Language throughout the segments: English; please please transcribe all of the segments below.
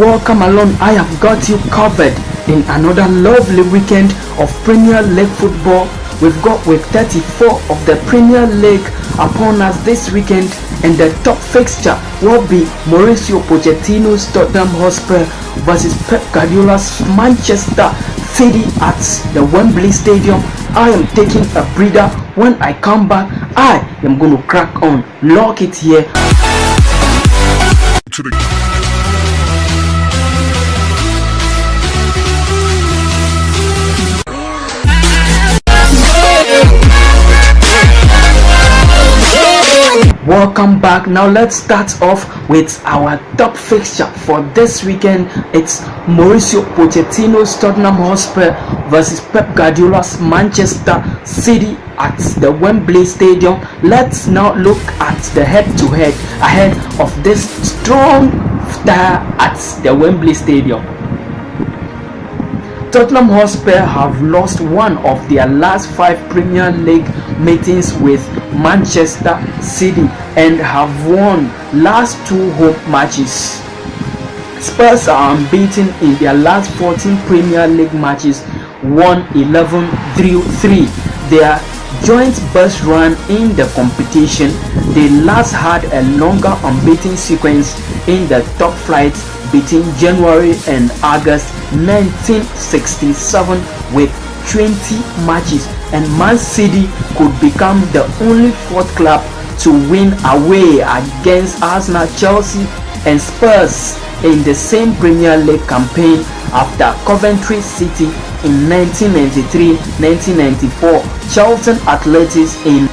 welcome along. I have got you covered in another lovely weekend of Premier League football. We've got week 34 of the Premier League upon us this weekend, and the top fixture will be Mauricio Pochettino's Tottenham Hotspur versus Pep Guardiola's Manchester City at the Wembley Stadium. I am taking a breather. When I come back, I am going to crack on. Lock it here. Welcome back. Now let's start off with our top fixture for this weekend. It's Mauricio Pochettino's Tottenham Hotspur versus Pep Guardiola's Manchester City at the Wembley Stadium. Let's now look at the head-to-head ahead of this strong tie at the Wembley Stadium. Tottenham Hotspur have lost one of their last 5 Premier League meetings with Manchester City and have won last 2 home matches. Spurs are unbeaten in their last 14 Premier League matches, won 11, drew 3. Their joint best run in the competition. They last had a longer unbeaten sequence in the top flight between January and August 1967 with 20 matches, and Man City could become the only 4th club to win away against Arsenal, Chelsea and Spurs in the same Premier League campaign after Coventry City in 1993-1994, Charlton Athletics in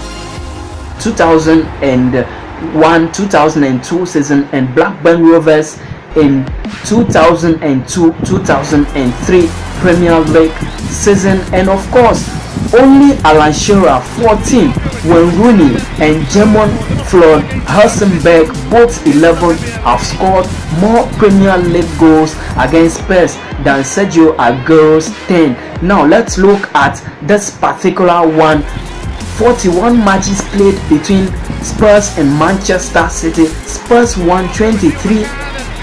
2001-2002 season, and Blackburn Rovers in 2002-2003 Premier League season, and of course only Alan Shearer 14 when Rooney and German Floyd Hülsenberg both 11 have scored more Premier League goals against Spurs than Sergio Aguero's 10. Now let's look at this particular one. 41 matches played between Spurs and Manchester City. Spurs won 23.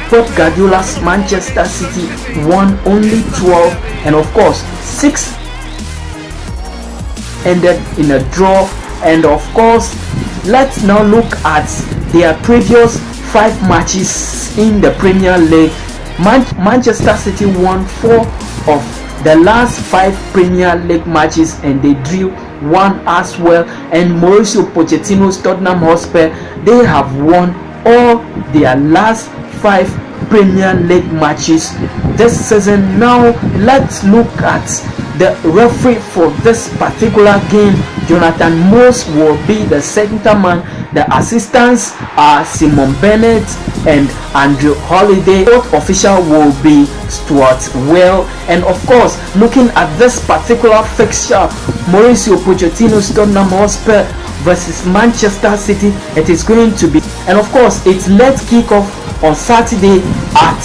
Pep Guardiola's Manchester City won only 12, and of course 6 ended in a draw. And of course, let's now look at their previous 5 matches in the Premier League. Manchester City won 4 of the last 5 Premier League matches, and they drew 1 as well. And Mauricio Pochettino's Tottenham Hotspur, they have won all their last 5 Premier League matches this season. Now let's look at the referee for this particular game. Jonathan Moss will be the center man. The assistants are Simon Bennett and Andrew Holiday. Fourth official will be Stuart Well. And of course, looking at this particular fixture, Mauricio Pochettino's Tottenham Hotspur versus Manchester City, it is going to be, and of course it's late kickoff on Saturday at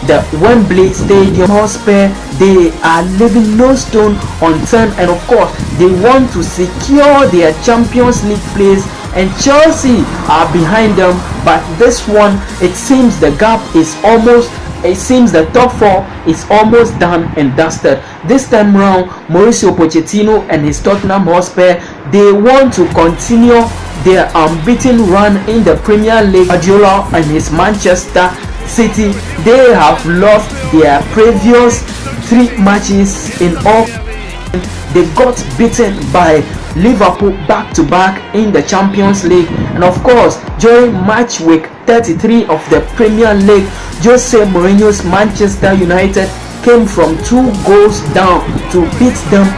the Wembley Stadium. Hotspur, they are leaving no stone unturned, and of course they want to secure their Champions League place, and Chelsea are behind them. But this one, it seems the gap is almost, it seems the top 4 is almost done and dusted. This time round, Mauricio Pochettino and his Tottenham Hotspur, they want to continue their unbeaten run in the Premier League. Guardiola and his Manchester City, they have lost their previous 3 matches in all. They got beaten by Liverpool back-to-back in the Champions League, and of course during match week 33 of the Premier League, Jose Mourinho's Manchester United came from 2 goals down to beat them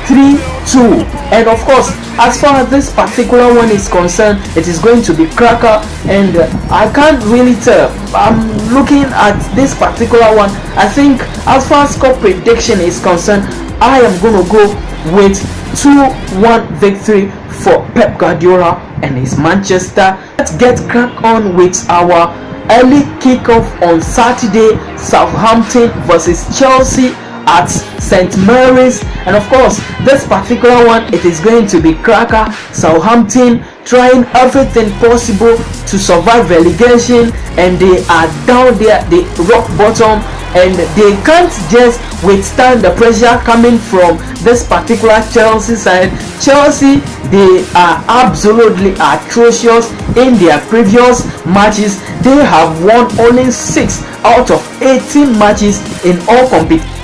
3-2. And of course, as far as this particular one is concerned, it is going to be cracker, and I can't really tell. I'm looking at this particular one. I think as far as score prediction is concerned, I am going to go with 2-1 victory for Pep Guardiola and his Manchester. Let's get crack on with our early kickoff on Saturday. Southampton versus Chelsea at St. Mary's, and of course this particular one, it is going to be cracker. Southampton trying everything possible to survive relegation, and they are down there, the rock bottom, and they can't just withstand the pressure coming from this particular Chelsea side. Chelsea, they are absolutely atrocious in their previous matches. They have won only 6 out of 18 matches in all competitions.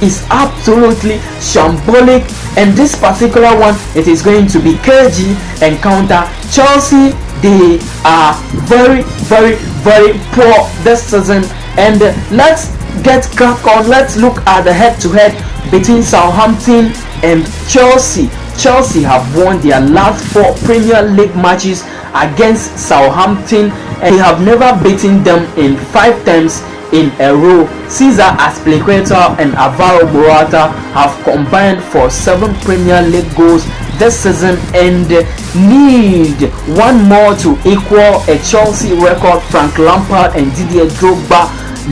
Is absolutely shambolic, and this particular one, it is going to be KG encounter Chelsea. They are very poor this season, and let's get crack on. Let's look at the head-to-head between Southampton and Chelsea. Chelsea have won their last 4 Premier League matches against Southampton, and they have never beaten them in 5 times in a row. Cesar Azpilicueta and Alvaro Morata have combined for 7 Premier League goals this season and need 1 more to equal a Chelsea record Frank Lampard and Didier Drogba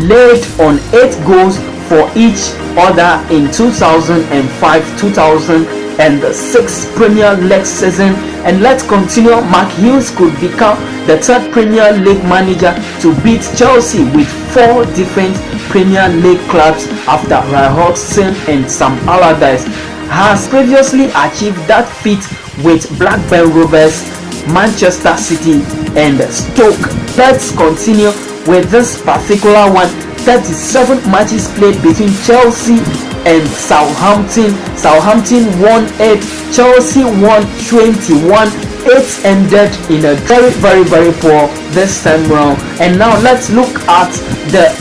laid on 8 goals for each other in 2005-2006 Premier League season. And let's continue. Mark Hughes could become the 3rd Premier League manager to beat Chelsea with 4 different Premier League clubs after Roy Hodgson and Sam Allardyce has previously achieved that feat with Blackburn Rovers, Manchester City and Stoke. Let's continue with this particular one. 37 matches played between Chelsea and Southampton. Southampton won 8, Chelsea won 21. 8 ended in a very poor this time round. And now let's look at the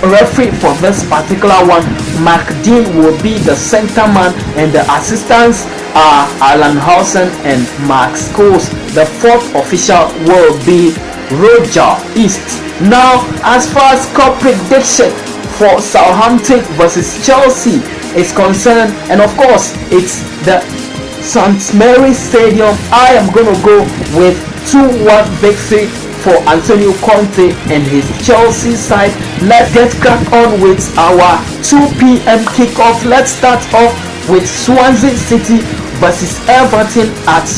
referee for this particular one. Mark Dean will be the center man, and the assistants are Alan Howson and Mark Scholes. The 4th official will be Roger East. Now, as far as score prediction for Southampton versus Chelsea is concerned, and of course it's the St. Mary's Stadium, I am going to go with 2-1 victory for Antonio Conte and his Chelsea side. Let's get crack on with our 2 p.m. kickoff. Let's start off with Swansea City versus Everton at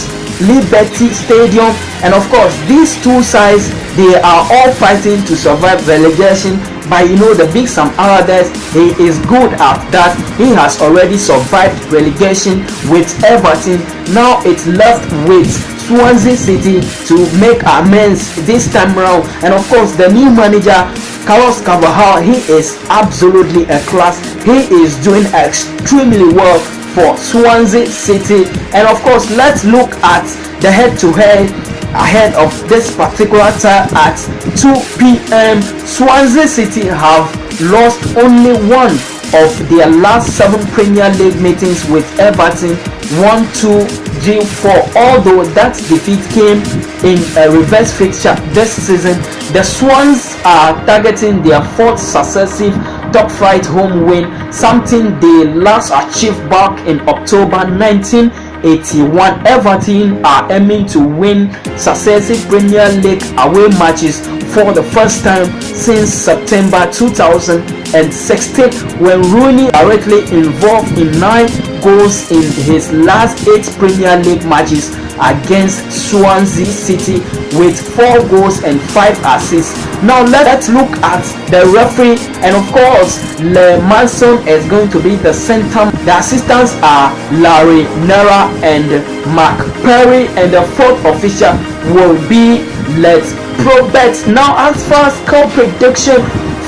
Liberty Stadium, and of course these 2 sides, they are all fighting to survive relegation. But you know, the big Sam Allardyce, he is good at that. He has already survived relegation with Everton. Now it's left with Swansea City to make amends this time around. And of course the new manager Carlos Carvalhal, he is absolutely a class. He is doing extremely well for Swansea City. And of course let's look at the head-to-head ahead of this particular time at 2 p.m. Swansea City have lost only 1 of their last 7 Premier League meetings with Everton, 1-2 drew 4. Although that defeat came in a reverse fixture this season, the Swans are targeting their 4th successive top flight home win, something they last achieved back in October 1981. Everton are aiming to win successive Premier League away matches for the first time since September 2016, when Rooney directly involved in 9 goals in his last 8 Premier League matches against Swansea City with 4 goals and 5 assists. Now let's look at the referee, and of course Le Manson is going to be the center. The assistants are Larry Nera and Mark Perry, and the 4th official will be Let's Probet. Now as far as score prediction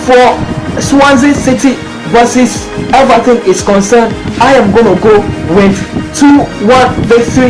for Swansea City versus Everton is concerned, I am going to go with 2-1 victory